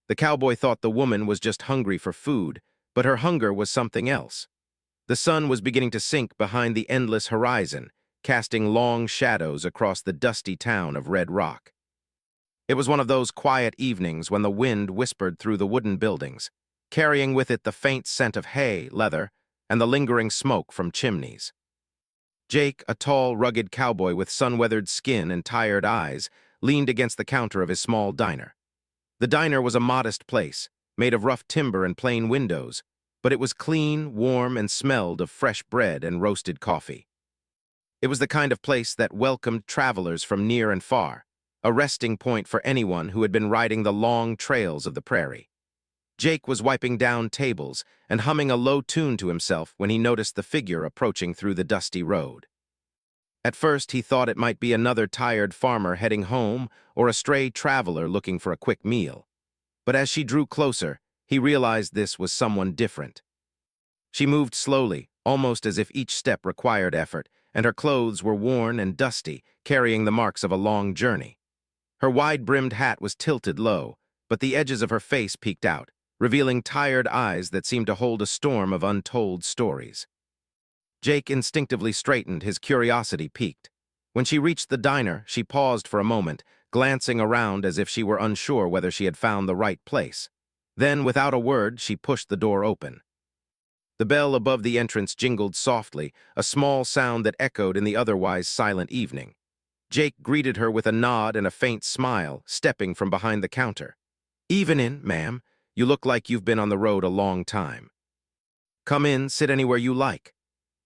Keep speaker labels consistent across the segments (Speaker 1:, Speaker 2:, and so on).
Speaker 1: The cowboy thought the woman was just hungry for food, but her hunger was something else. The sun was beginning to sink behind the endless horizon, casting long shadows across the dusty town of Red Rock. It was one of those quiet evenings when the wind whispered through the wooden buildings, carrying with it the faint scent of hay, leather, and the lingering smoke from chimneys. Jake, a tall, rugged cowboy with sun-weathered skin and tired eyes, leaned against the counter of his small diner. The diner was a modest place, made of rough timber and plain windows, but it was clean, warm, and smelled of fresh bread and roasted coffee. It was the kind of place that welcomed travelers from near and far, a resting point for anyone who had been riding the long trails of the prairie. Jake was wiping down tables and humming a low tune to himself when he noticed the figure approaching through the dusty road. At first, he thought it might be another tired farmer heading home or a stray traveler looking for a quick meal. But as she drew closer, he realized this was someone different. She moved slowly, almost as if each step required effort, and her clothes were worn and dusty, carrying the marks of a long journey. Her wide-brimmed hat was tilted low, but the edges of her face peeked out, revealing tired eyes that seemed to hold a storm of untold stories. Jake instinctively straightened, his curiosity piqued. When she reached the diner, she paused for a moment, glancing around as if she were unsure whether she had found the right place. Then, without a word, she pushed the door open. The bell above the entrance jingled softly, a small sound that echoed in the otherwise silent evening. Jake greeted her with a nod and a faint smile, stepping from behind the counter. "Evenin', ma'am. You look like you've been on the road a long time." "Come in, sit anywhere you like."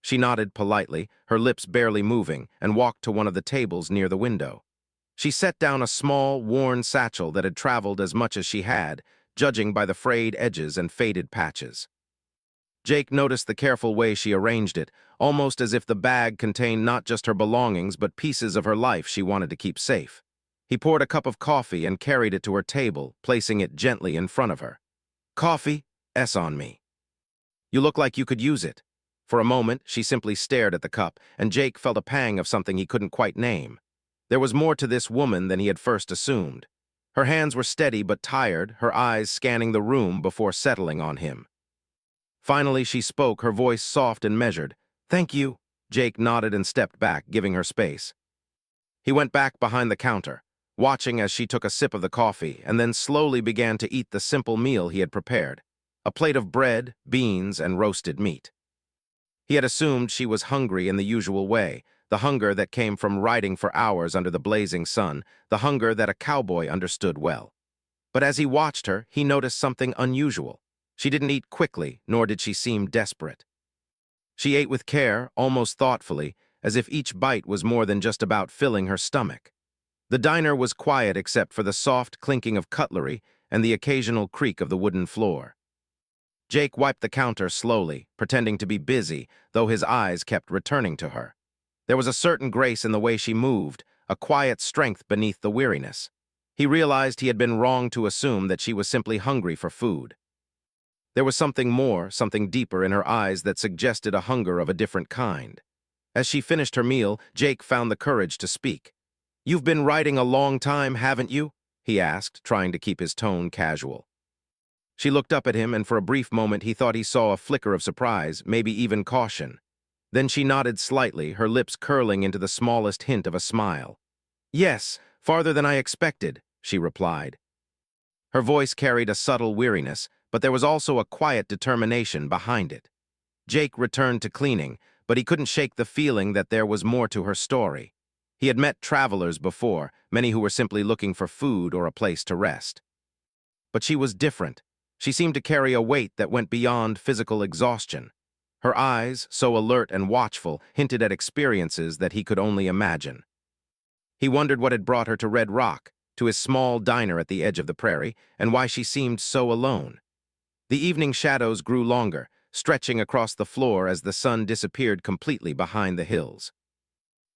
Speaker 1: She nodded politely, her lips barely moving, and walked to one of the tables near the window. She set down a small, worn satchel that had traveled as much as she had, judging by the frayed edges and faded patches. Jake noticed the careful way she arranged it, almost as if the bag contained not just her belongings but pieces of her life she wanted to keep safe. He poured a cup of coffee and carried it to her table, placing it gently in front of her. "Coffee? S on me. You look like you could use it." For a moment, she simply stared at the cup, and Jake felt a pang of something he couldn't quite name. There was more to this woman than he had first assumed. Her hands were steady but tired, her eyes scanning the room before settling on him. Finally, she spoke, her voice soft and measured. "Thank you." Jake nodded and stepped back, giving her space. He went back behind the counter, watching as she took a sip of the coffee and then slowly began to eat the simple meal he had prepared, a plate of bread, beans, and roasted meat. He had assumed she was hungry in the usual way, the hunger that came from riding for hours under the blazing sun, the hunger that a cowboy understood well. But as he watched her, he noticed something unusual. She didn't eat quickly, nor did she seem desperate. She ate with care, almost thoughtfully, as if each bite was more than just about filling her stomach. The diner was quiet except for the soft clinking of cutlery and the occasional creak of the wooden floor. Jake wiped the counter slowly, pretending to be busy, though his eyes kept returning to her. There was a certain grace in the way she moved, a quiet strength beneath the weariness. He realized he had been wrong to assume that she was simply hungry for food. There was something more, something deeper in her eyes that suggested a hunger of a different kind. As she finished her meal, Jake found the courage to speak. "You've been riding a long time, haven't you?" he asked, trying to keep his tone casual. She looked up at him, and for a brief moment he thought he saw a flicker of surprise, maybe even caution. Then she nodded slightly, her lips curling into the smallest hint of a smile. "Yes, farther than I expected," she replied. Her voice carried a subtle weariness, but there was also a quiet determination behind it. Jake returned to cleaning, but he couldn't shake the feeling that there was more to her story. He had met travelers before, many who were simply looking for food or a place to rest. But she was different. She seemed to carry a weight that went beyond physical exhaustion. Her eyes, so alert and watchful, hinted at experiences that he could only imagine. He wondered what had brought her to Red Rock, to his small diner at the edge of the prairie, and why she seemed so alone. The evening shadows grew longer, stretching across the floor as the sun disappeared completely behind the hills.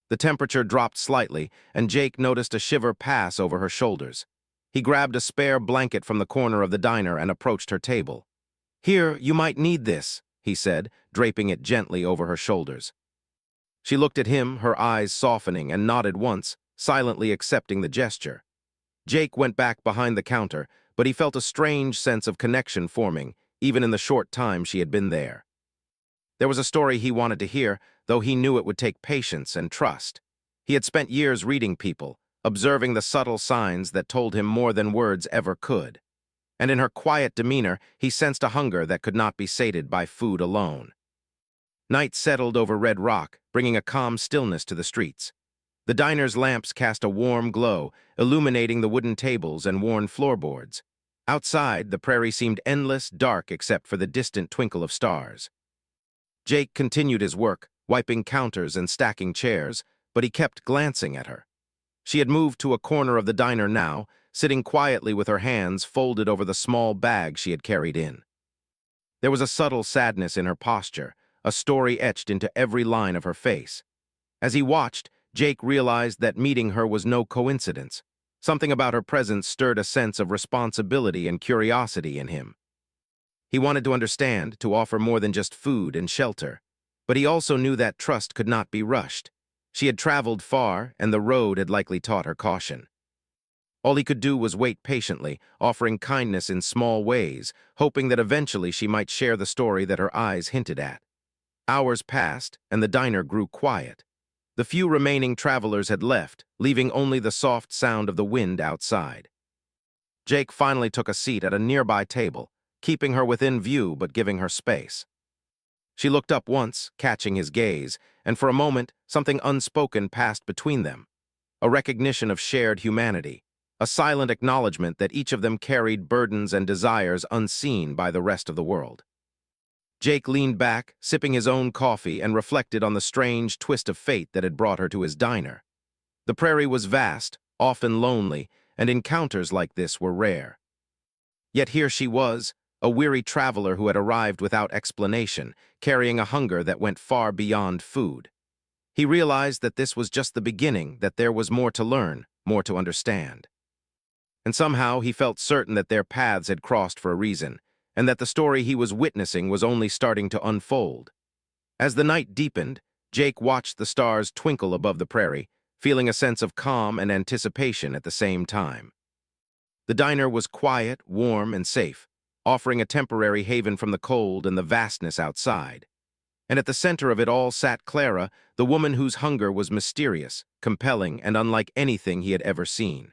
Speaker 1: The temperature dropped slightly, and Jake noticed a shiver pass over her shoulders. He grabbed a spare blanket from the corner of the diner and approached her table. "Here, you might need this," he said, draping it gently over her shoulders. She looked at him, her eyes softening, and nodded once, silently accepting the gesture. Jake went back behind the counter, but he felt a strange sense of connection forming, even in the short time she had been there. There was a story he wanted to hear, though he knew it would take patience and trust. He had spent years reading people, observing the subtle signs that told him more than words ever could. And in her quiet demeanor, he sensed a hunger that could not be sated by food alone. Night settled over Red Rock, bringing a calm stillness to the streets. The diner's lamps cast a warm glow, illuminating the wooden tables and worn floorboards. Outside, the prairie seemed endless, dark except for the distant twinkle of stars. Jake continued his work, wiping counters and stacking chairs, but he kept glancing at her. She had moved to a corner of the diner now, sitting quietly with her hands folded over the small bag she had carried in. There was a subtle sadness in her posture, a story etched into every line of her face. As he watched, Jake realized that meeting her was no coincidence. Something about her presence stirred a sense of responsibility and curiosity in him. He wanted to understand, to offer more than just food and shelter. But he also knew that trust could not be rushed. She had traveled far, and the road had likely taught her caution. All he could do was wait patiently, offering kindness in small ways, hoping that eventually she might share the story that her eyes hinted at. Hours passed, and the diner grew quiet. The few remaining travelers had left, leaving only the soft sound of the wind outside. Jake finally took a seat at a nearby table, keeping her within view but giving her space. She looked up once, catching his gaze, and for a moment, something unspoken passed between them. A recognition of shared humanity, a silent acknowledgement that each of them carried burdens and desires unseen by the rest of the world. Jake leaned back, sipping his own coffee, and reflected on the strange twist of fate that had brought her to his diner. The prairie was vast, often lonely, and encounters like this were rare. Yet here she was, a weary traveler who had arrived without explanation, carrying a hunger that went far beyond food. He realized that this was just the beginning, that there was more to learn, more to understand. And somehow he felt certain that their paths had crossed for a reason, and that the story he was witnessing was only starting to unfold. As the night deepened, Jake watched the stars twinkle above the prairie, feeling a sense of calm and anticipation at the same time. The diner was quiet, warm, and safe, offering a temporary haven from the cold and the vastness outside. And at the center of it all sat Clara, the woman whose hunger was mysterious, compelling, and unlike anything he had ever seen.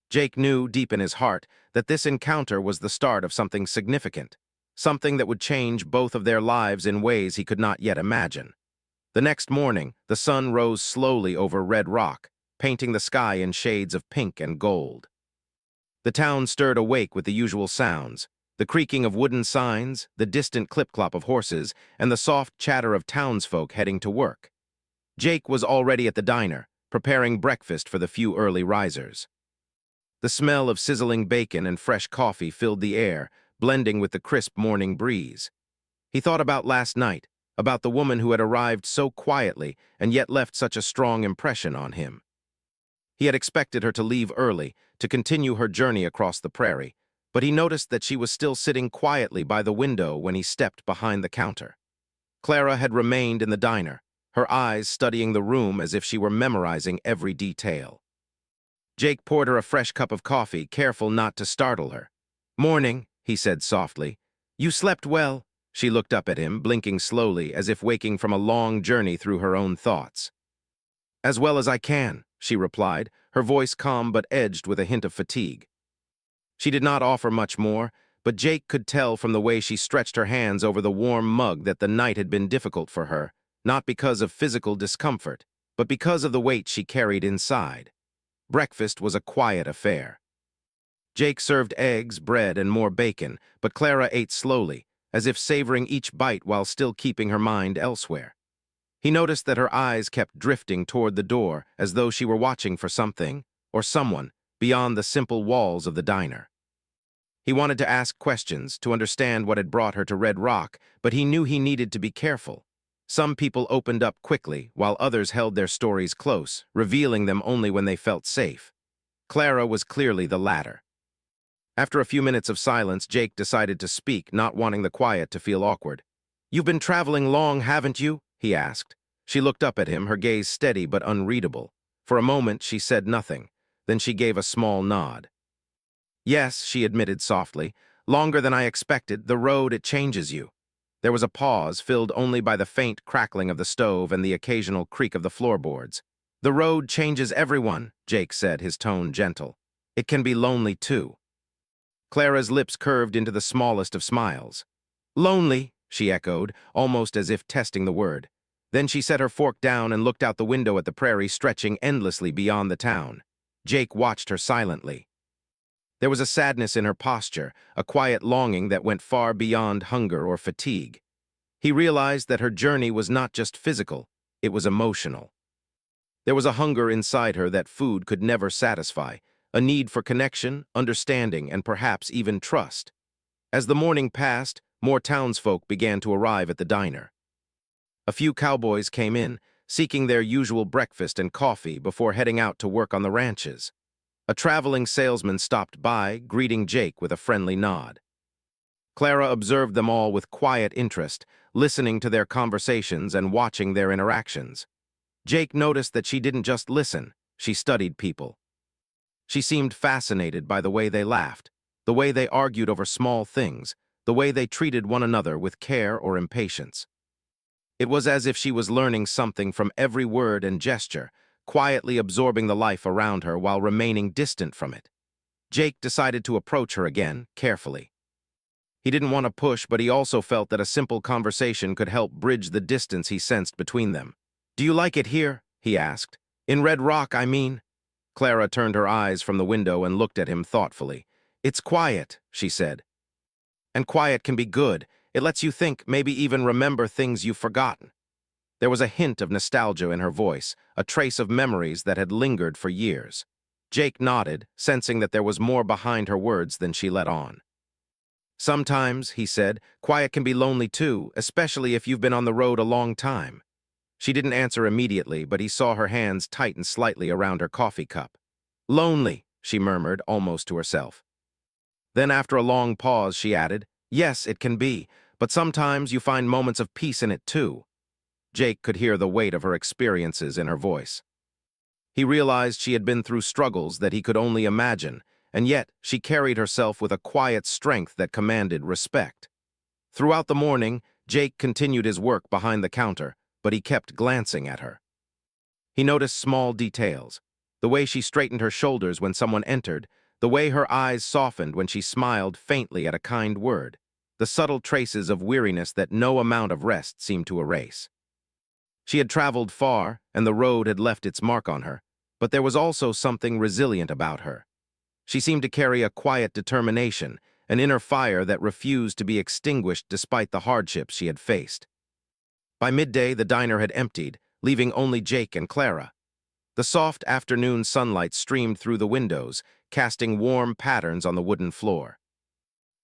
Speaker 1: Jake knew, deep in his heart, that this encounter was the start of something significant, something that would change both of their lives in ways he could not yet imagine. The next morning, the sun rose slowly over Red Rock, painting the sky in shades of pink and gold. The town stirred awake with the usual sounds, the creaking of wooden signs, the distant clip-clop of horses, and the soft chatter of townsfolk heading to work. Jake was already at the diner, preparing breakfast for the few early risers. The smell of sizzling bacon and fresh coffee filled the air, blending with the crisp morning breeze. He thought about last night, about the woman who had arrived so quietly and yet left such a strong impression on him. He had expected her to leave early, to continue her journey across the prairie, but he noticed that she was still sitting quietly by the window when he stepped behind the counter. Clara had remained in the diner, her eyes studying the room as if she were memorizing every detail. Jake poured her a fresh cup of coffee, careful not to startle her. "Morning," he said softly. "You slept well?" She looked up at him, blinking slowly, as if waking from a long journey through her own thoughts. "As well as I can," she replied, her voice calm but edged with a hint of fatigue. She did not offer much more, but Jake could tell from the way she stretched her hands over the warm mug that the night had been difficult for her, not because of physical discomfort, but because of the weight she carried inside. Breakfast was a quiet affair. Jake served eggs, bread, and more bacon, but Clara ate slowly, as if savoring each bite while still keeping her mind elsewhere. He noticed that her eyes kept drifting toward the door, as though she were watching for something, or someone, beyond the simple walls of the diner. He wanted to ask questions, to understand what had brought her to Red Rock, but he knew he needed to be careful. Some people opened up quickly, while others held their stories close, revealing them only when they felt safe. Clara was clearly the latter. After a few minutes of silence, Jake decided to speak, not wanting the quiet to feel awkward. "You've been traveling long, haven't you?" he asked. She looked up at him, her gaze steady but unreadable. For a moment, she said nothing. Then she gave a small nod. Yes, she admitted softly. Longer than I expected, the road, it changes you. There was a pause, filled only by the faint crackling of the stove and the occasional creak of the floorboards. The road changes everyone, Jake said, his tone gentle. It can be lonely, too. Clara's lips curved into the smallest of smiles. Lonely, she echoed, almost as if testing the word. Then she set her fork down and looked out the window at the prairie stretching endlessly beyond the town. Jake watched her silently. There was a sadness in her posture, a quiet longing that went far beyond hunger or fatigue. He realized that her journey was not just physical, it was emotional. There was a hunger inside her that food could never satisfy, a need for connection, understanding, and perhaps even trust. As the morning passed, more townsfolk began to arrive at the diner. A few cowboys came in, seeking their usual breakfast and coffee before heading out to work on the ranches. A traveling salesman stopped by, greeting Jake with a friendly nod. Clara observed them all with quiet interest, listening to their conversations and watching their interactions. Jake noticed that she didn't just listen, she studied people. She seemed fascinated by the way they laughed, the way they argued over small things, the way they treated one another with care or impatience. It was as if she was learning something from every word and gesture, quietly absorbing the life around her while remaining distant from it. Jake decided to approach her again, carefully. He didn't want to push, but he also felt that a simple conversation could help bridge the distance he sensed between them. "Do you like it here?" he asked. "In Red Rock, I mean." Clara turned her eyes from the window and looked at him thoughtfully. "It's quiet," she said. "And quiet can be good. It lets you think, maybe even remember things you've forgotten." There was a hint of nostalgia in her voice, a trace of memories that had lingered for years. Jake nodded, sensing that there was more behind her words than she let on. "Sometimes," he said, "quiet can be lonely too, especially if you've been on the road a long time." She didn't answer immediately, but he saw her hands tighten slightly around her coffee cup. "Lonely," she murmured, almost to herself. Then after a long pause, she added, "Yes, it can be, but sometimes you find moments of peace in it too." Jake could hear the weight of her experiences in her voice. He realized she had been through struggles that he could only imagine, and yet she carried herself with a quiet strength that commanded respect. Throughout the morning, Jake continued his work behind the counter, but he kept glancing at her. He noticed small details, the way she straightened her shoulders when someone entered, the way her eyes softened when she smiled faintly at a kind word, the subtle traces of weariness that no amount of rest seemed to erase. She had traveled far, and the road had left its mark on her, but there was also something resilient about her. She seemed to carry a quiet determination, an inner fire that refused to be extinguished despite the hardships she had faced. By midday, the diner had emptied, leaving only Jake and Clara. The soft afternoon sunlight streamed through the windows, casting warm patterns on the wooden floor.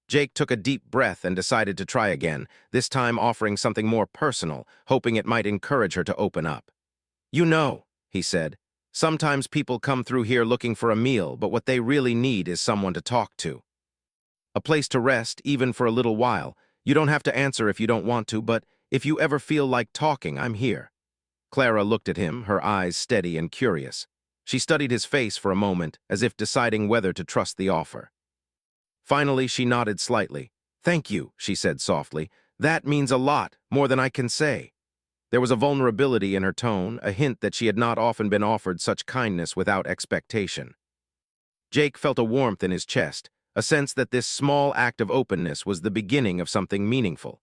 Speaker 1: Jake took a deep breath and decided to try again, this time offering something more personal, hoping it might encourage her to open up. "You know," he said, "sometimes people come through here looking for a meal, but what they really need is someone to talk to. A place to rest, even for a little while. You don't have to answer if you don't want to, but if you ever feel like talking, I'm here." Clara looked at him, her eyes steady and curious. She studied his face for a moment, as if deciding whether to trust the offer. Finally, she nodded slightly. "Thank you," she said softly. "That means a lot, more than I can say." There was a vulnerability in her tone, a hint that she had not often been offered such kindness without expectation. Jake felt a warmth in his chest, a sense that this small act of openness was the beginning of something meaningful.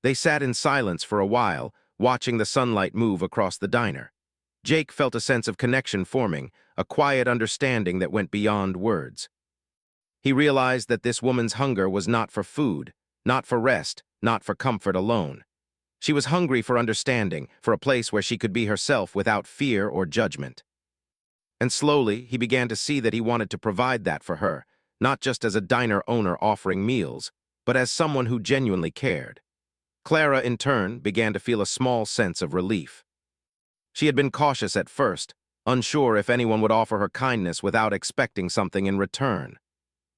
Speaker 1: They sat in silence for a while, watching the sunlight move across the diner. Jake felt a sense of connection forming, a quiet understanding that went beyond words. He realized that this woman's hunger was not for food, not for rest, not for comfort alone. She was hungry for understanding, for a place where she could be herself without fear or judgment. And slowly, he began to see that he wanted to provide that for her, not just as a diner owner offering meals, but as someone who genuinely cared. Clara, in turn, began to feel a small sense of relief. She had been cautious at first, unsure if anyone would offer her kindness without expecting something in return.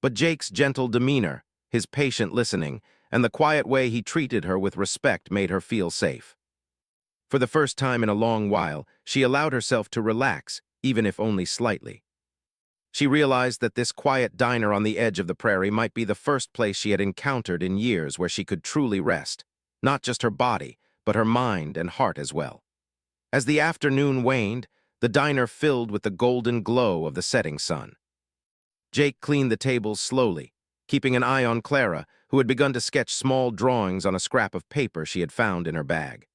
Speaker 1: But Jake's gentle demeanor, his patient listening, and the quiet way he treated her with respect made her feel safe. For the first time in a long while, she allowed herself to relax, even if only slightly. She realized that this quiet diner on the edge of the prairie might be the first place she had encountered in years where she could truly rest, not just her body, but her mind and heart as well. As the afternoon waned, the diner filled with the golden glow of the setting sun. Jake cleaned the tables slowly, keeping an eye on Clara, who had begun to sketch small drawings on a scrap of paper she had found in her bag.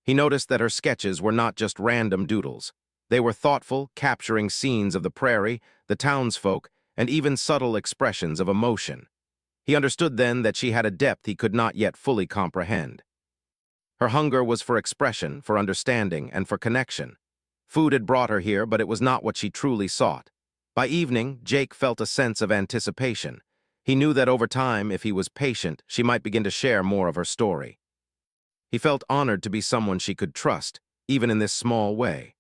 Speaker 1: He noticed that her sketches were not just random doodles. They were thoughtful, capturing scenes of the prairie, the townsfolk, and even subtle expressions of emotion. He understood then that she had a depth he could not yet fully comprehend. Her hunger was for expression, for understanding, and for connection. Food had brought her here, but it was not what she truly sought. By evening, Jake felt a sense of anticipation. He knew that over time, if he was patient, she might begin to share more of her story. He felt honored to be someone she could trust, even in this small way.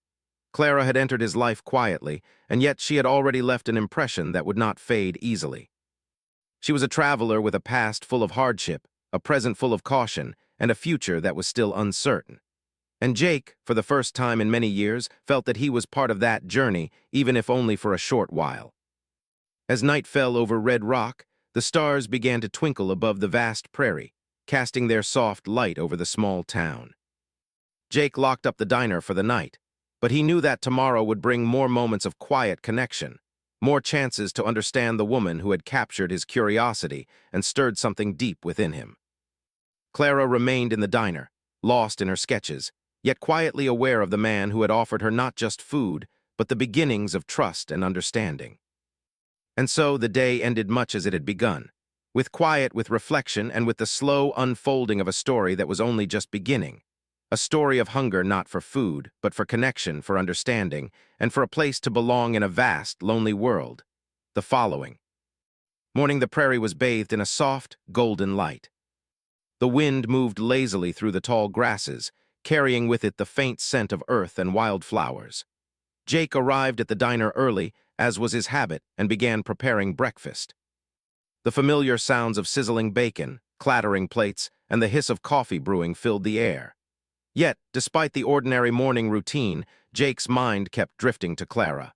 Speaker 1: Clara had entered his life quietly, and yet she had already left an impression that would not fade easily. She was a traveler with a past full of hardship, a present full of caution, and a future that was still uncertain. And Jake, for the first time in many years, felt that he was part of that journey, even if only for a short while. As night fell over Red Rock, the stars began to twinkle above the vast prairie, casting their soft light over the small town. Jake locked up the diner for the night, but he knew that tomorrow would bring more moments of quiet connection, more chances to understand the woman who had captured his curiosity and stirred something deep within him. Clara remained in the diner, lost in her sketches, yet quietly aware of the man who had offered her not just food, but the beginnings of trust and understanding. And so the day ended much as it had begun, with quiet, with reflection, and with the slow unfolding of a story that was only just beginning. A story of hunger not for food, but for connection, for understanding, and for a place to belong in a vast, lonely world. The following. Morning, the prairie was bathed in a soft, golden light. The wind moved lazily through the tall grasses, carrying with it the faint scent of earth and wildflowers. Jake arrived at the diner early, as was his habit, and began preparing breakfast. The familiar sounds of sizzling bacon, clattering plates, and the hiss of coffee brewing filled the air. Yet, despite the ordinary morning routine, Jake's mind kept drifting to Clara.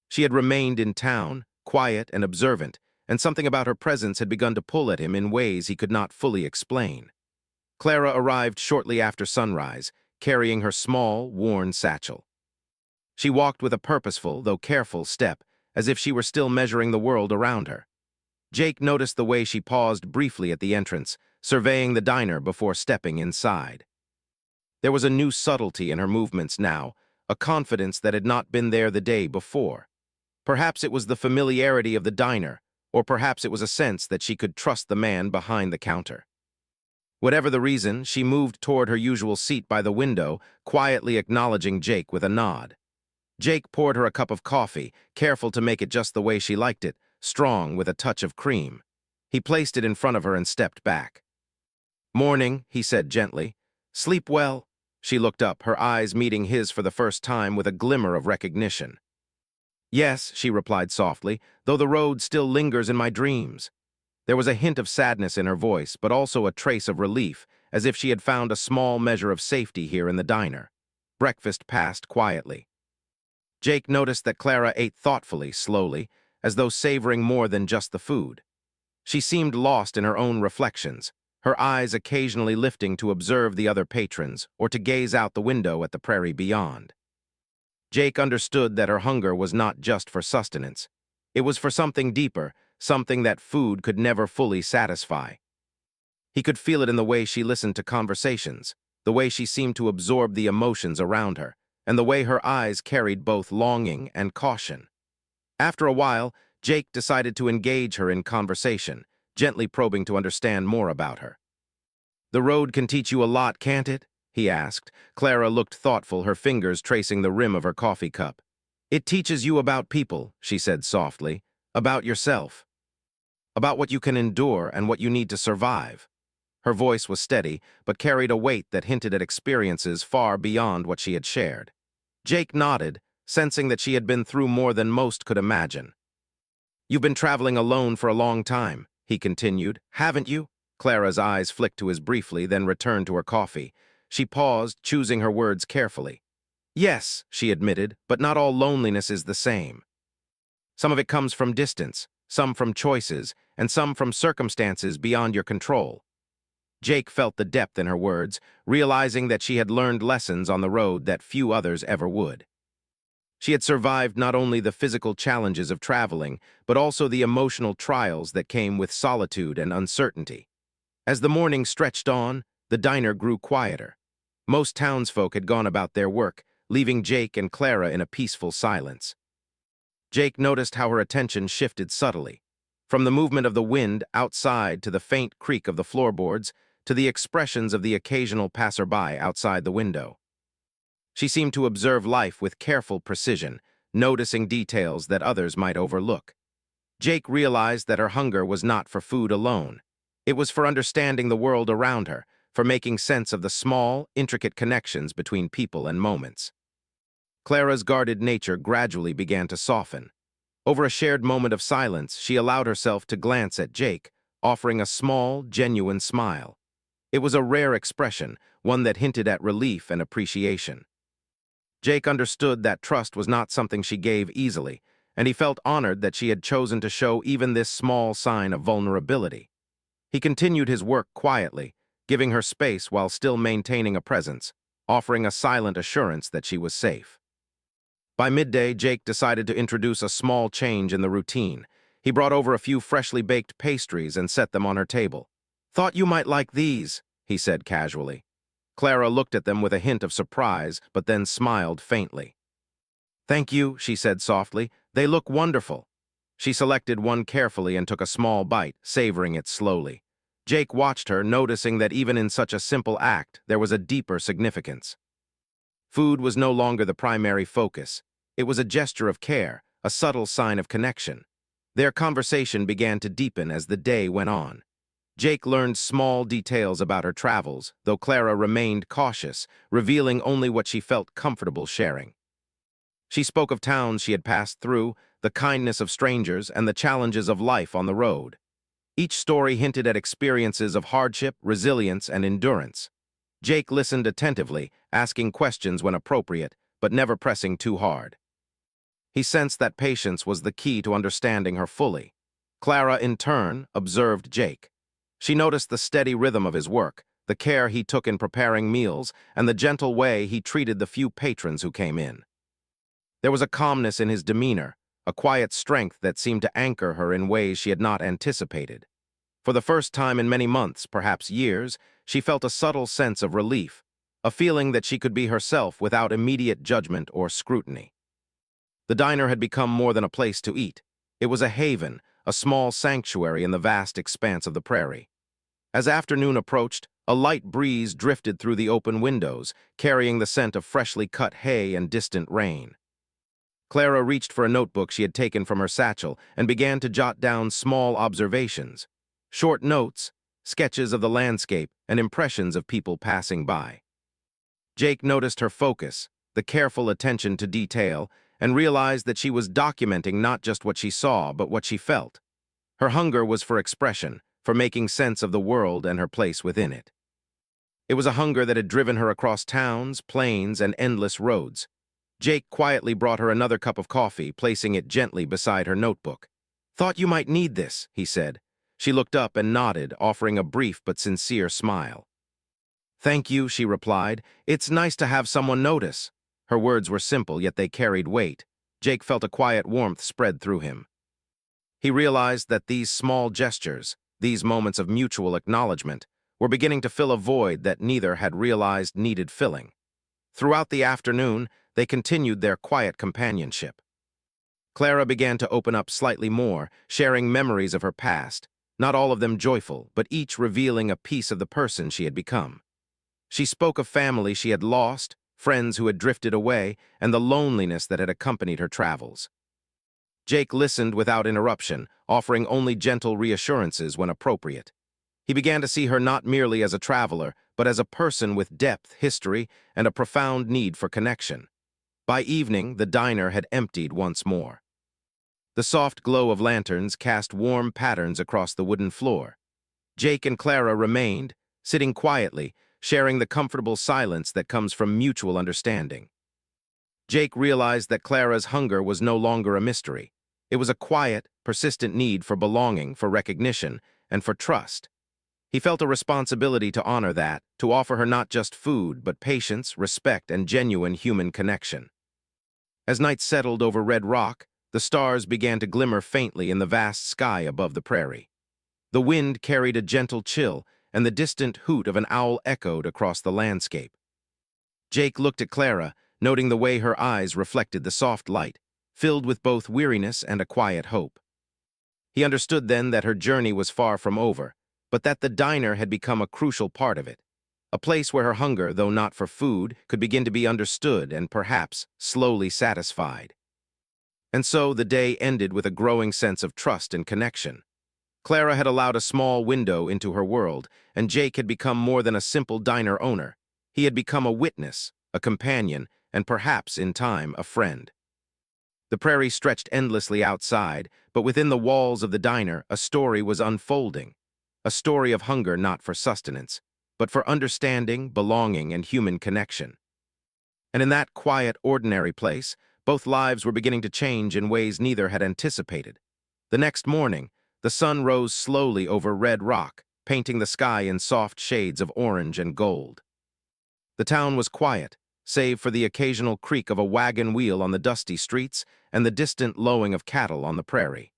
Speaker 1: She had remained in town, quiet and observant, and something about her presence had begun to pull at him in ways he could not fully explain. Clara arrived shortly after sunrise, carrying her small, worn satchel. She walked with a purposeful, though careful, step, as if she were still measuring the world around her. Jake noticed the way she paused briefly at the entrance, surveying the diner before stepping inside. There was a new subtlety in her movements now, a confidence that had not been there the day before. Perhaps it was the familiarity of the diner, or perhaps it was a sense that she could trust the man behind the counter. Whatever the reason, she moved toward her usual seat by the window, quietly acknowledging Jake with a nod. Jake poured her a cup of coffee, careful to make it just the way she liked it, strong with a touch of cream. He placed it in front of her and stepped back. "Morning," he said gently. "Sleep well?" She looked up, her eyes meeting his for the first time with a glimmer of recognition. "Yes," she replied softly, "though the road still lingers in my dreams." There was a hint of sadness in her voice, but also a trace of relief, as if she had found a small measure of safety here in the diner. Breakfast passed quietly. Jake noticed that Clara ate thoughtfully, slowly, as though savoring more than just the food. She seemed lost in her own reflections, her eyes occasionally lifting to observe the other patrons or to gaze out the window at the prairie beyond. Jake understood that her hunger was not just for sustenance. It was for something deeper, something that food could never fully satisfy. He could feel it in the way she listened to conversations, the way she seemed to absorb the emotions around her, and the way her eyes carried both longing and caution. After a while, Jake decided to engage her in conversation, gently probing to understand more about her. "The road can teach you a lot, can't it?" he asked. Clara looked thoughtful, her fingers tracing the rim of her coffee cup. "It teaches you about people," she said softly, "about yourself, about what you can endure and what you need to survive." Her voice was steady, but carried a weight that hinted at experiences far beyond what she had shared. Jake nodded, sensing that she had been through more than most could imagine. "You've been traveling alone for a long time," he continued, "haven't you?" Clara's eyes flicked to his briefly, then returned to her coffee. She paused, choosing her words carefully. "Yes," she admitted, "but not all loneliness is the same." Some of it comes from distance, some from choices, and some from circumstances beyond your control. Jake felt the depth in her words, realizing that she had learned lessons on the road that few others ever would. She had survived not only the physical challenges of traveling, but also the emotional trials that came with solitude and uncertainty. As the morning stretched on, the diner grew quieter. Most townsfolk had gone about their work, leaving Jake and Clara in a peaceful silence. Jake noticed how her attention shifted subtly, from the movement of the wind outside to the faint creak of the floorboards to the expressions of the occasional passerby outside the window. She seemed to observe life with careful precision, noticing details that others might overlook. Jake realized that her hunger was not for food alone. It was for understanding the world around her, for making sense of the small, intricate connections between people and moments. Clara's guarded nature gradually began to soften. Over a shared moment of silence, she allowed herself to glance at Jake, offering a small, genuine smile. It was a rare expression, one that hinted at relief and appreciation. Jake understood that trust was not something she gave easily, and he felt honored that she had chosen to show even this small sign of vulnerability. He continued his work quietly, giving her space while still maintaining a presence, offering a silent assurance that she was safe. By midday, Jake decided to introduce a small change in the routine. He brought over a few freshly baked pastries and set them on her table. "Thought you might like these," he said casually. Clara looked at them with a hint of surprise, but then smiled faintly. "Thank you," she said softly. "They look wonderful." She selected one carefully and took a small bite, savoring it slowly. Jake watched her, noticing that even in such a simple act, there was a deeper significance. Food was no longer the primary focus. It was a gesture of care, a subtle sign of connection. Their conversation began to deepen as the day went on. Jake learned small details about her travels, though Clara remained cautious, revealing only what she felt comfortable sharing. She spoke of towns she had passed through, the kindness of strangers, and the challenges of life on the road. Each story hinted at experiences of hardship, resilience, and endurance. Jake listened attentively, asking questions when appropriate, but never pressing too hard. He sensed that patience was the key to understanding her fully. Clara, in turn, observed Jake. She noticed the steady rhythm of his work, the care he took in preparing meals, and the gentle way he treated the few patrons who came in. There was a calmness in his demeanor, a quiet strength that seemed to anchor her in ways she had not anticipated. For the first time in many months, perhaps years, she felt a subtle sense of relief, a feeling that she could be herself without immediate judgment or scrutiny. The diner had become more than a place to eat. It was a haven, a small sanctuary in the vast expanse of the prairie. As afternoon approached, a light breeze drifted through the open windows, carrying the scent of freshly cut hay and distant rain. Clara reached for a notebook she had taken from her satchel and began to jot down small observations, short notes, sketches of the landscape, and impressions of people passing by. Jake noticed her focus, the careful attention to detail, and realized that she was documenting not just what she saw, but what she felt. Her hunger was for expression, for making sense of the world and her place within it. It was a hunger that had driven her across towns, plains, and endless roads. Jake quietly brought her another cup of coffee, placing it gently beside her notebook. "Thought you might need this," he said. She looked up and nodded, offering a brief but sincere smile. "Thank you," she replied. "It's nice to have someone notice." Her words were simple, yet they carried weight. Jake felt a quiet warmth spread through him. He realized that these small gestures, these moments of mutual acknowledgement, were beginning to fill a void that neither had realized needed filling. Throughout the afternoon, they continued their quiet companionship. Clara began to open up slightly more, sharing memories of her past, not all of them joyful, but each revealing a piece of the person she had become. She spoke of family she had lost, friends who had drifted away, and the loneliness that had accompanied her travels. Jake listened without interruption, offering only gentle reassurances when appropriate. He began to see her not merely as a traveler, but as a person with depth, history, and a profound need for connection. By evening, the diner had emptied once more. The soft glow of lanterns cast warm patterns across the wooden floor. Jake and Clara remained, sitting quietly, sharing the comfortable silence that comes from mutual understanding. Jake realized that Clara's hunger was no longer a mystery. It was a quiet, persistent need for belonging, for recognition, and for trust. He felt a responsibility to honor that, to offer her not just food, but patience, respect, and genuine human connection. As night settled over Red Rock, the stars began to glimmer faintly in the vast sky above the prairie. The wind carried a gentle chill, and the distant hoot of an owl echoed across the landscape. Jake looked at Clara, noting the way her eyes reflected the soft light, filled with both weariness and a quiet hope. He understood then that her journey was far from over, but that the diner had become a crucial part of it, a place where her hunger, though not for food, could begin to be understood and perhaps slowly satisfied. And so the day ended with a growing sense of trust and connection. Clara had allowed a small window into her world, and Jake had become more than a simple diner owner. He had become a witness, a companion, and perhaps, in time, a friend. The prairie stretched endlessly outside, but within the walls of the diner, a story was unfolding. A story of hunger not for sustenance, but for understanding, belonging, and human connection. And in that quiet, ordinary place, both lives were beginning to change in ways neither had anticipated. The next morning, the sun rose slowly over Red Rock, painting the sky in soft shades of orange and gold. The town was quiet, save for the occasional creak of a wagon wheel on the dusty streets and the distant lowing of cattle on the prairie.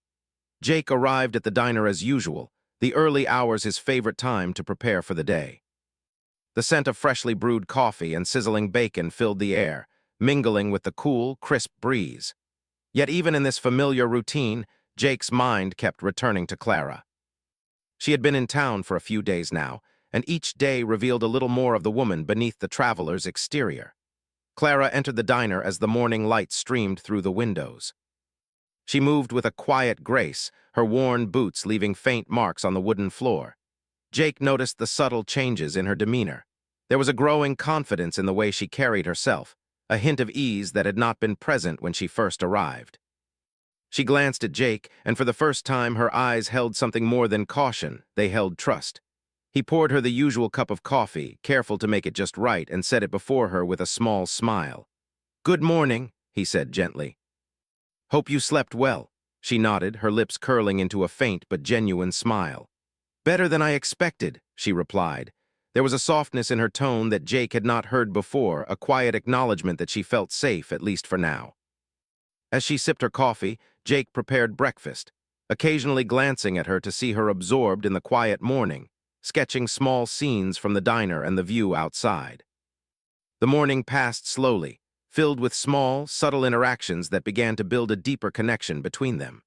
Speaker 1: Jake arrived at the diner as usual, the early hours his favorite time to prepare for the day. The scent of freshly brewed coffee and sizzling bacon filled the air, mingling with the cool, crisp breeze. Yet even in this familiar routine, Jake's mind kept returning to Clara. She had been in town for a few days now, and each day revealed a little more of the woman beneath the traveler's exterior. Clara entered the diner as the morning light streamed through the windows. She moved with a quiet grace, her worn boots leaving faint marks on the wooden floor. Jake noticed the subtle changes in her demeanor. There was a growing confidence in the way she carried herself, a hint of ease that had not been present when she first arrived. She glanced at Jake, and for the first time her eyes held something more than caution, they held trust. He poured her the usual cup of coffee, careful to make it just right, and set it before her with a small smile. "Good morning," he said gently. "Hope you slept well." She nodded, her lips curling into a faint but genuine smile. "Better than I expected," she replied. There was a softness in her tone that Jake had not heard before, a quiet acknowledgement that she felt safe, at least for now. As she sipped her coffee, Jake prepared breakfast, occasionally glancing at her to see her absorbed in the quiet morning, sketching small scenes from the diner and the view outside. The morning passed slowly, filled with small, subtle interactions that began to build a deeper connection between them.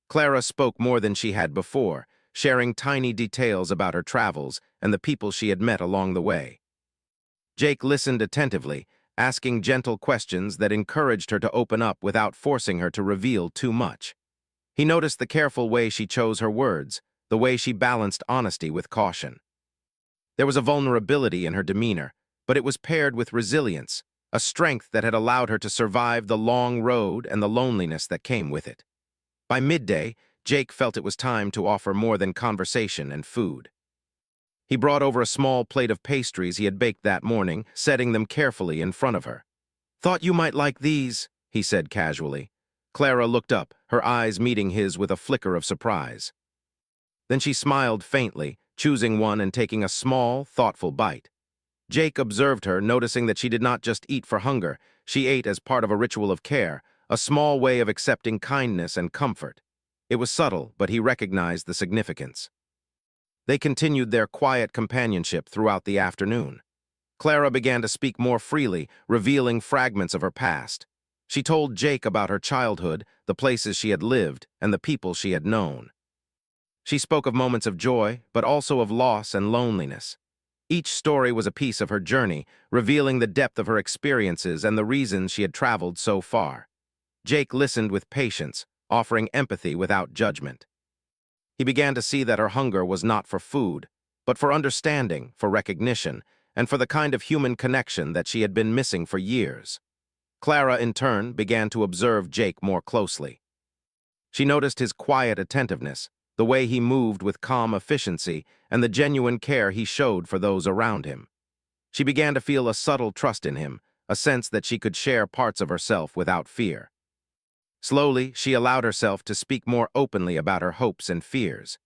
Speaker 1: Clara spoke more than she had before, sharing tiny details about her travels and the people she had met along the way. Jake listened attentively, asking gentle questions that encouraged her to open up without forcing her to reveal too much. He noticed the careful way she chose her words, the way she balanced honesty with caution. There was a vulnerability in her demeanor, but it was paired with resilience, a strength that had allowed her to survive the long road and the loneliness that came with it. By midday, Jake felt it was time to offer more than conversation and food. He brought over a small plate of pastries he had baked that morning, setting them carefully in front of her. "Thought you might like these," he said casually. Clara looked up, her eyes meeting his with a flicker of surprise. Then she smiled faintly, choosing one and taking a small, thoughtful bite. Jake observed her, noticing that she did not just eat for hunger, she ate as part of a ritual of care, a small way of accepting kindness and comfort. It was subtle, but he recognized the significance. They continued their quiet companionship throughout the afternoon. Clara began to speak more freely, revealing fragments of her past. She told Jake about her childhood, the places she had lived, and the people she had known. She spoke of moments of joy, but also of loss and loneliness. Each story was a piece of her journey, revealing the depth of her experiences and the reasons she had traveled so far. Jake listened with patience, offering empathy without judgment. He began to see that her hunger was not for food, but for understanding, for recognition, and for the kind of human connection that she had been missing for years. Clara, in turn, began to observe Jake more closely. She noticed his quiet attentiveness, the way he moved with calm efficiency, and the genuine care he showed for those around him. She began to feel a subtle trust in him, a sense that she could share parts of herself without fear. Slowly, she allowed herself to speak more openly about her hopes and fears.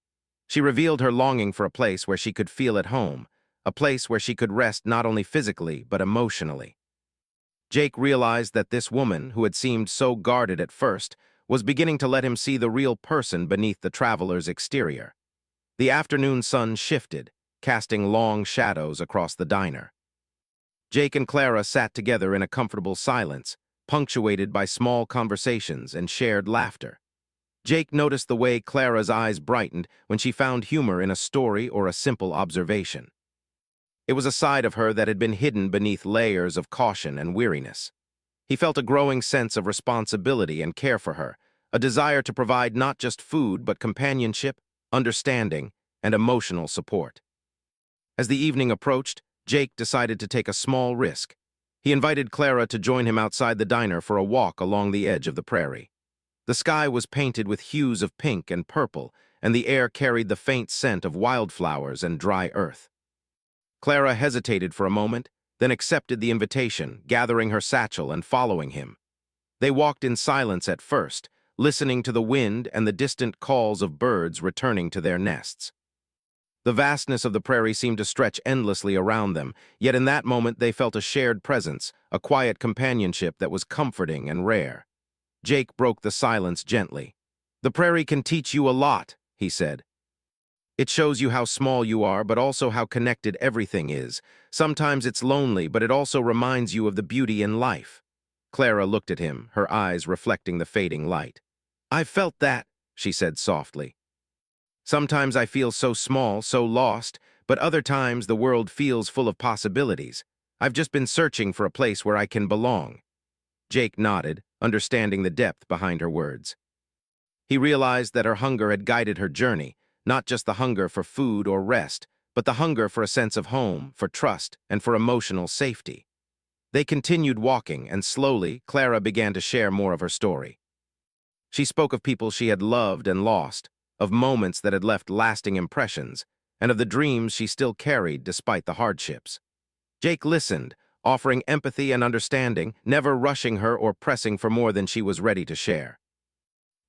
Speaker 1: She revealed her longing for a place where she could feel at home, a place where she could rest not only physically but emotionally. Jake realized that this woman, who had seemed so guarded at first, was beginning to let him see the real person beneath the traveler's exterior. The afternoon sun shifted, casting long shadows across the diner. Jake and Clara sat together in a comfortable silence, punctuated by small conversations and shared laughter. Jake noticed the way Clara's eyes brightened when she found humor in a story or a simple observation. It was a side of her that had been hidden beneath layers of caution and weariness. He felt a growing sense of responsibility and care for her, a desire to provide not just food but companionship, understanding, and emotional support. As the evening approached, Jake decided to take a small risk. He invited Clara to join him outside the diner for a walk along the edge of the prairie. The sky was painted with hues of pink and purple, and the air carried the faint scent of wildflowers and dry earth. Clara hesitated for a moment, then accepted the invitation, gathering her satchel and following him. They walked in silence at first, listening to the wind and the distant calls of birds returning to their nests. The vastness of the prairie seemed to stretch endlessly around them, yet in that moment they felt a shared presence, a quiet companionship that was comforting and rare. Jake broke the silence gently. "The prairie can teach you a lot," he said. "It shows you how small you are, but also how connected everything is. Sometimes it's lonely, but it also reminds you of the beauty in life." Clara looked at him, her eyes reflecting the fading light. "I've felt that," she said softly. "Sometimes I feel so small, so lost, but other times the world feels full of possibilities. I've just been searching for a place where I can belong." Jake nodded, understanding the depth behind her words. He realized that her hunger had guided her journey, not just the hunger for food or rest, but the hunger for a sense of home, for trust, and for emotional safety. They continued walking, and slowly, Clara began to share more of her story. She spoke of people she had loved and lost, of moments that had left lasting impressions, and of the dreams she still carried despite the hardships. Jake listened, offering empathy and understanding, never rushing her or pressing for more than she was ready to share.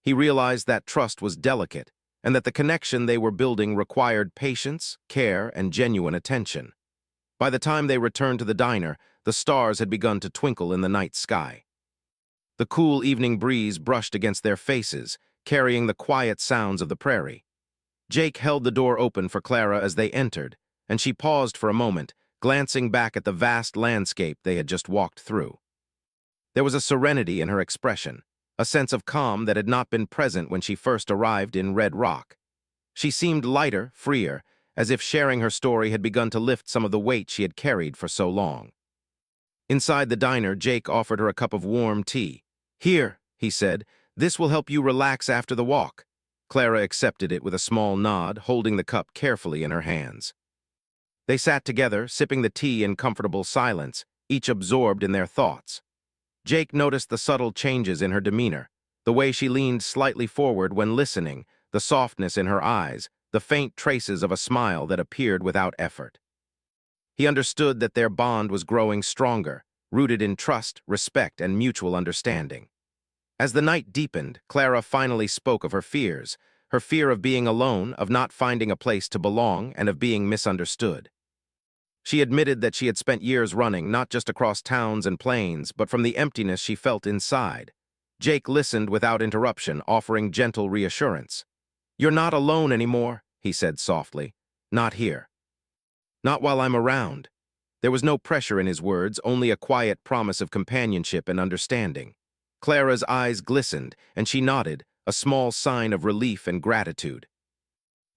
Speaker 1: He realized that trust was delicate, and that the connection they were building required patience, care, and genuine attention. By the time they returned to the diner, the stars had begun to twinkle in the night sky. The cool evening breeze brushed against their faces, carrying the quiet sounds of the prairie. Jake held the door open for Clara as they entered, and she paused for a moment, glancing back at the vast landscape they had just walked through. There was a serenity in her expression, a sense of calm that had not been present when she first arrived in Red Rock. She seemed lighter, freer, as if sharing her story had begun to lift some of the weight she had carried for so long. Inside the diner, Jake offered her a cup of warm tea. "Here," he said, "this will help you relax after the walk." Clara accepted it with a small nod, holding the cup carefully in her hands. They sat together, sipping the tea in comfortable silence, each absorbed in their thoughts. Jake noticed the subtle changes in her demeanor, the way she leaned slightly forward when listening, the softness in her eyes, the faint traces of a smile that appeared without effort. He understood that their bond was growing stronger, rooted in trust, respect, and mutual understanding. As the night deepened, Clara finally spoke of her fears, her fear of being alone, of not finding a place to belong, and of being misunderstood. She admitted that she had spent years running, not just across towns and plains, but from the emptiness she felt inside. Jake listened without interruption, offering gentle reassurance. "You're not alone anymore," he said softly. "Not here. Not while I'm around." There was no pressure in his words, only a quiet promise of companionship and understanding. Clara's eyes glistened, and she nodded, a small sign of relief and gratitude.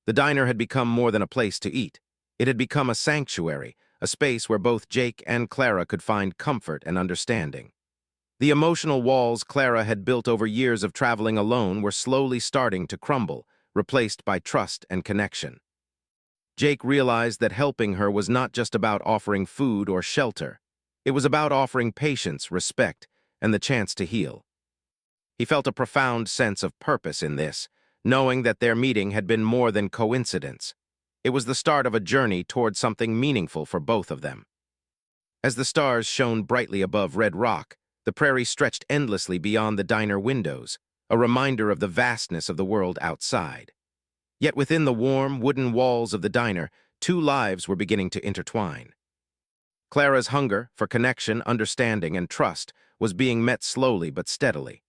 Speaker 1: The diner had become more than a place to eat. It had become a sanctuary, a space where both Jake and Clara could find comfort and understanding. The emotional walls Clara had built over years of traveling alone were slowly starting to crumble, replaced by trust and connection. Jake realized that helping her was not just about offering food or shelter. It was about offering patience, respect, and the chance to heal. He felt a profound sense of purpose in this, knowing that their meeting had been more than coincidence. It was the start of a journey toward something meaningful for both of them. As the stars shone brightly above Red Rock, The prairie stretched endlessly beyond the diner windows, a reminder of the vastness of the world outside. Yet within the warm, wooden walls of the diner, two lives were beginning to intertwine. Clara's hunger for connection, understanding, and trust was being met slowly but steadily.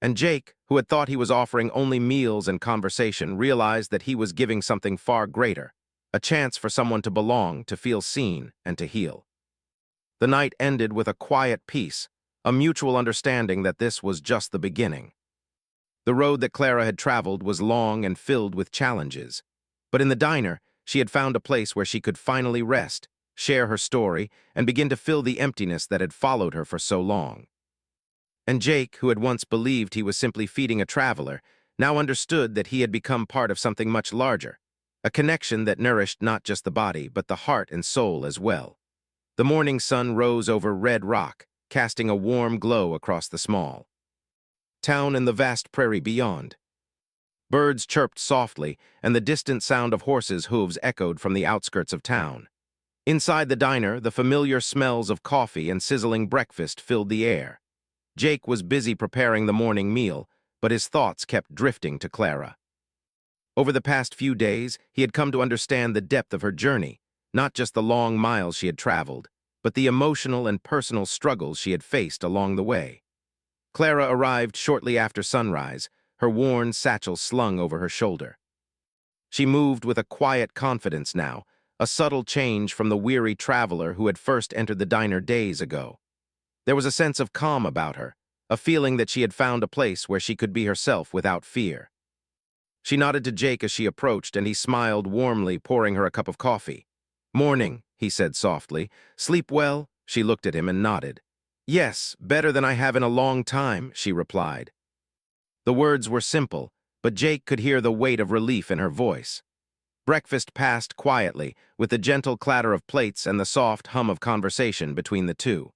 Speaker 1: And Jake, who had thought he was offering only meals and conversation, realized that he was giving something far greater, a chance for someone to belong, to feel seen, and to heal. The night ended with a quiet peace, a mutual understanding that this was just the beginning. The road that Clara had traveled was long and filled with challenges, but in the diner, she had found a place where she could finally rest, share her story, and begin to fill the emptiness that had followed her for so long. And Jake, who had once believed he was simply feeding a traveler, now understood that he had become part of something much larger, a connection that nourished not just the body, but the heart and soul as well. The morning sun rose over Red Rock, casting a warm glow across the small town and the vast prairie beyond. Birds chirped softly, and the distant sound of horses' hooves echoed from the outskirts of town. Inside the diner, the familiar smells of coffee and sizzling breakfast filled the air. Jake was busy preparing the morning meal, but his thoughts kept drifting to Clara. Over the past few days, he had come to understand the depth of her journey, not just the long miles she had traveled, but the emotional and personal struggles she had faced along the way. Clara arrived shortly after sunrise, her worn satchel slung over her shoulder. She moved with a quiet confidence now, a subtle change from the weary traveler who had first entered the diner days ago. There was a sense of calm about her, a feeling that she had found a place where she could be herself without fear. She nodded to Jake as she approached, and he smiled warmly, pouring her a cup of coffee. "Morning," he said softly. "Sleep well?" She looked at him and nodded. "Yes, better than I have in a long time," she replied. The words were simple, but Jake could hear the weight of relief in her voice. Breakfast passed quietly, with the gentle clatter of plates and the soft hum of conversation between the two.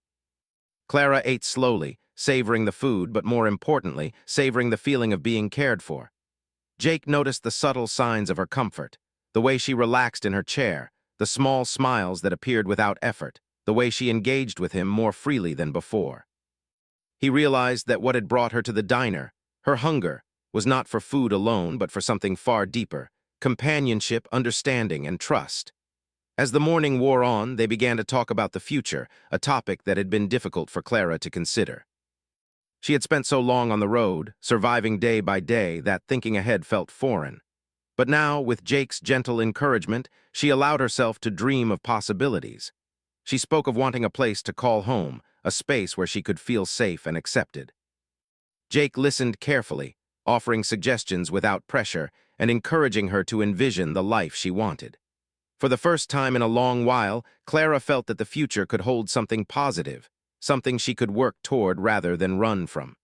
Speaker 1: Clara ate slowly, savoring the food, but more importantly, savoring the feeling of being cared for. Jake noticed the subtle signs of her comfort, the way she relaxed in her chair, the small smiles that appeared without effort, the way she engaged with him more freely than before. He realized that what had brought her to the diner, her hunger, was not for food alone, but for something far deeper: companionship, understanding, and trust. As the morning wore on, they began to talk about the future, a topic that had been difficult for Clara to consider. She had spent so long on the road, surviving day by day, that thinking ahead felt foreign. But now, with Jake's gentle encouragement, she allowed herself to dream of possibilities. She spoke of wanting a place to call home, a space where she could feel safe and accepted. Jake listened carefully, offering suggestions without pressure and encouraging her to envision the life she wanted. For the first time in a long while, Clara felt that the future could hold something positive, something she could work toward rather than run from.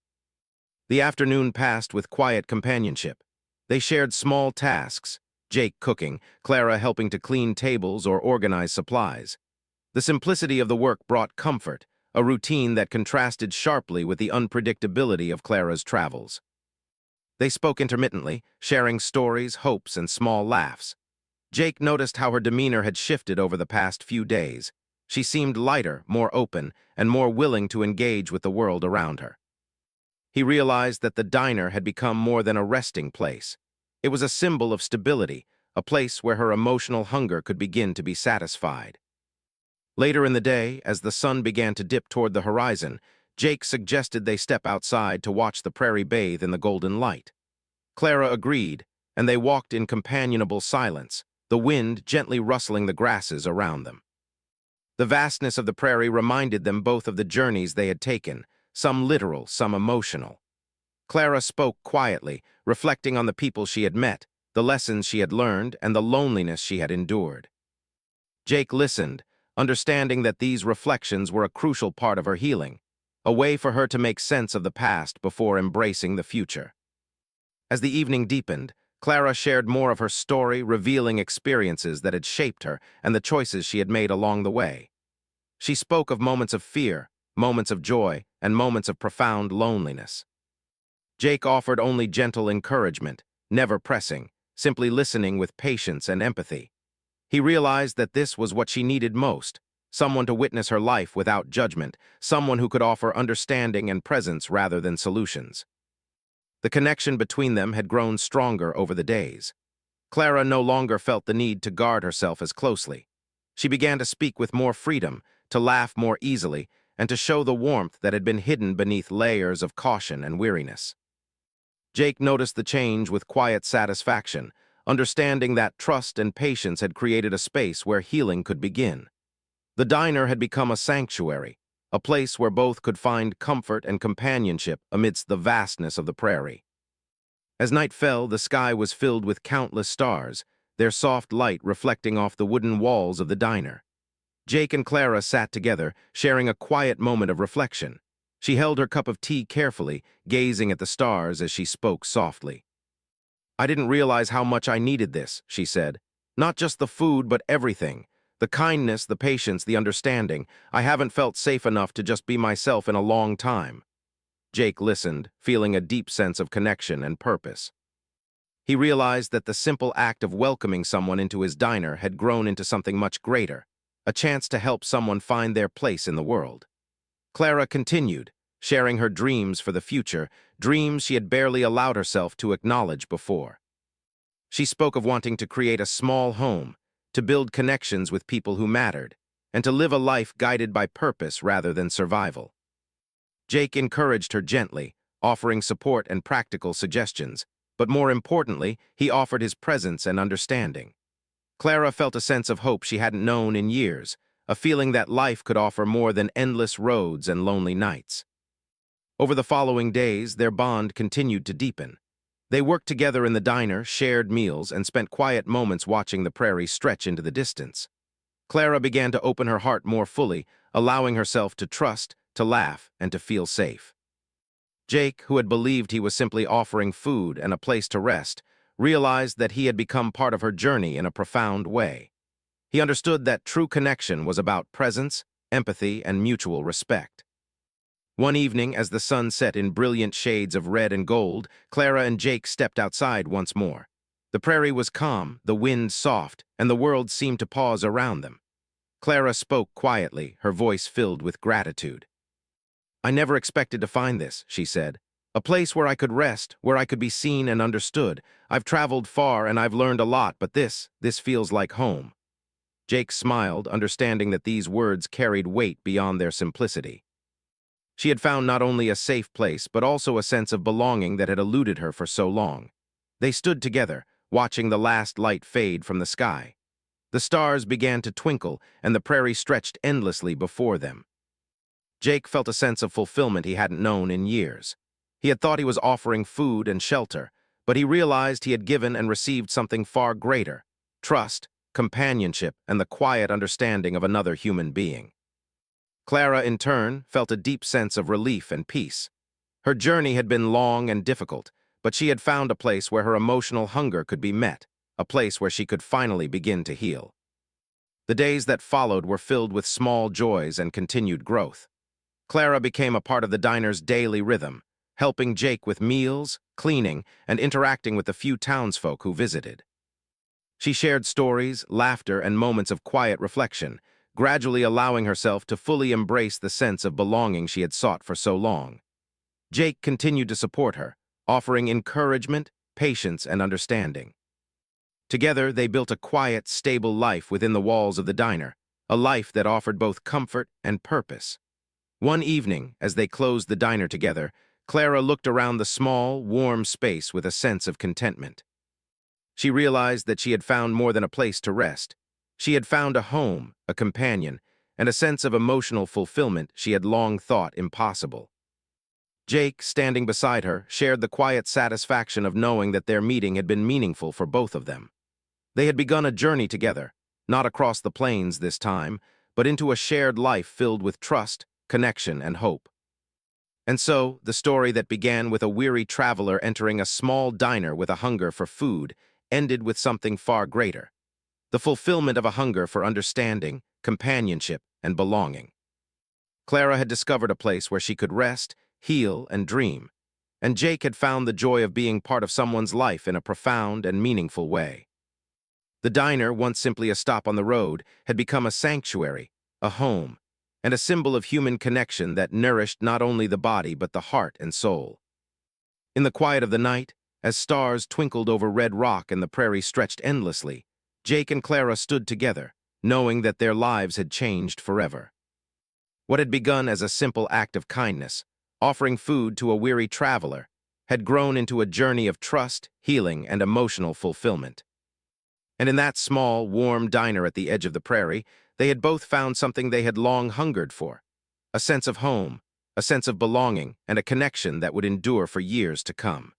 Speaker 1: The afternoon passed with quiet companionship. They shared small tasks, Jake cooking, Clara helping to clean tables or organize supplies. The simplicity of the work brought comfort, a routine that contrasted sharply with the unpredictability of Clara's travels. They spoke intermittently, sharing stories, hopes, and small laughs. Jake noticed how her demeanor had shifted over the past few days. She seemed lighter, more open, and more willing to engage with the world around her. He realized that the diner had become more than a resting place. It was a symbol of stability, a place where her emotional hunger could begin to be satisfied. Later in the day, as the sun began to dip toward the horizon, Jake suggested they step outside to watch the prairie bathe in the golden light. Clara agreed, and they walked in companionable silence, the wind gently rustling the grasses around them. The vastness of the prairie reminded them both of the journeys they had taken, some literal, some emotional. Clara spoke quietly, reflecting on the people she had met, the lessons she had learned, and the loneliness she had endured. Jake listened, understanding that these reflections were a crucial part of her healing, a way for her to make sense of the past before embracing the future. As the evening deepened, Clara shared more of her story, revealing experiences that had shaped her and the choices she had made along the way. She spoke of moments of fear, moments of joy, and moments of profound loneliness. Jake offered only gentle encouragement, never pressing, simply listening with patience and empathy. He realized that this was what she needed most, someone to witness her life without judgment, someone who could offer understanding and presence rather than solutions. The connection between them had grown stronger over the days. Clara no longer felt the need to guard herself as closely. She began to speak with more freedom, to laugh more easily, and to show the warmth that had been hidden beneath layers of caution and weariness. Jake noticed the change with quiet satisfaction, understanding that trust and patience had created a space where healing could begin. The diner had become a sanctuary, a place where both could find comfort and companionship amidst the vastness of the prairie. As night fell, the sky was filled with countless stars, their soft light reflecting off the wooden walls of the diner. Jake and Clara sat together, sharing a quiet moment of reflection. She held her cup of tea carefully, gazing at the stars as she spoke softly. "I didn't realize how much I needed this," she said. "Not just the food, but everything. The kindness, the patience, the understanding. I haven't felt safe enough to just be myself in a long time." Jake listened, feeling a deep sense of connection and purpose. He realized that the simple act of welcoming someone into his diner had grown into something much greater, a chance to help someone find their place in the world. Clara continued, sharing her dreams for the future, dreams she had barely allowed herself to acknowledge before. She spoke of wanting to create a small home, to build connections with people who mattered, and to live a life guided by purpose rather than survival. Jake encouraged her gently, offering support and practical suggestions, but more importantly, he offered his presence and understanding. Clara felt a sense of hope she hadn't known in years, a feeling that life could offer more than endless roads and lonely nights. Over the following days, their bond continued to deepen. They worked together in the diner, shared meals, and spent quiet moments watching the prairie stretch into the distance. Clara began to open her heart more fully, allowing herself to trust, to laugh, and to feel safe. Jake, who had believed he was simply offering food and a place to rest, realized that he had become part of her journey in a profound way. He understood that true connection was about presence, empathy, and mutual respect. One evening, as the sun set in brilliant shades of red and gold, Clara and Jake stepped outside once more. The prairie was calm, the wind soft, and the world seemed to pause around them. Clara spoke quietly, her voice filled with gratitude. "I never expected to find this," she said. "A place where I could rest, where I could be seen and understood. I've traveled far and I've learned a lot, but this feels like home." Jake smiled, understanding that these words carried weight beyond their simplicity. She had found not only a safe place, but also a sense of belonging that had eluded her for so long. They stood together, watching the last light fade from the sky. The stars began to twinkle, and the prairie stretched endlessly before them. Jake felt a sense of fulfillment he hadn't known in years. He had thought he was offering food and shelter, but he realized he had given and received something far greater: trust, companionship, and the quiet understanding of another human being. Clara, in turn, felt a deep sense of relief and peace. Her journey had been long and difficult, but she had found a place where her emotional hunger could be met, a place where she could finally begin to heal. The days that followed were filled with small joys and continued growth. Clara became a part of the diner's daily rhythm, helping Jake with meals, cleaning, and interacting with the few townsfolk who visited. She shared stories, laughter, and moments of quiet reflection, gradually allowing herself to fully embrace the sense of belonging she had sought for so long. Jake continued to support her, offering encouragement, patience, and understanding. Together, they built a quiet, stable life within the walls of the diner, a life that offered both comfort and purpose. One evening, as they closed the diner together, Clara looked around the small, warm space with a sense of contentment. She realized that she had found more than a place to rest. She had found a home, a companion, and a sense of emotional fulfillment she had long thought impossible. Jake, standing beside her, shared the quiet satisfaction of knowing that their meeting had been meaningful for both of them. They had begun a journey together, not across the plains this time, but into a shared life filled with trust, connection, and hope. And so, the story that began with a weary traveler entering a small diner with a hunger for food ended with something far greater: the fulfillment of a hunger for understanding, companionship, and belonging. Clara had discovered a place where she could rest, heal, and dream, and Jake had found the joy of being part of someone's life in a profound and meaningful way. The diner, once simply a stop on the road, had become a sanctuary, a home, and a symbol of human connection that nourished not only the body but the heart and soul. In the quiet of the night, as stars twinkled over red rock and the prairie stretched endlessly, Jake and Clara stood together, knowing that their lives had changed forever. What had begun as a simple act of kindness, offering food to a weary traveler, had grown into a journey of trust, healing, and emotional fulfillment. And in that small, warm diner at the edge of the prairie, they had both found something they had long hungered for: a sense of home, a sense of belonging, and a connection that would endure for years to come.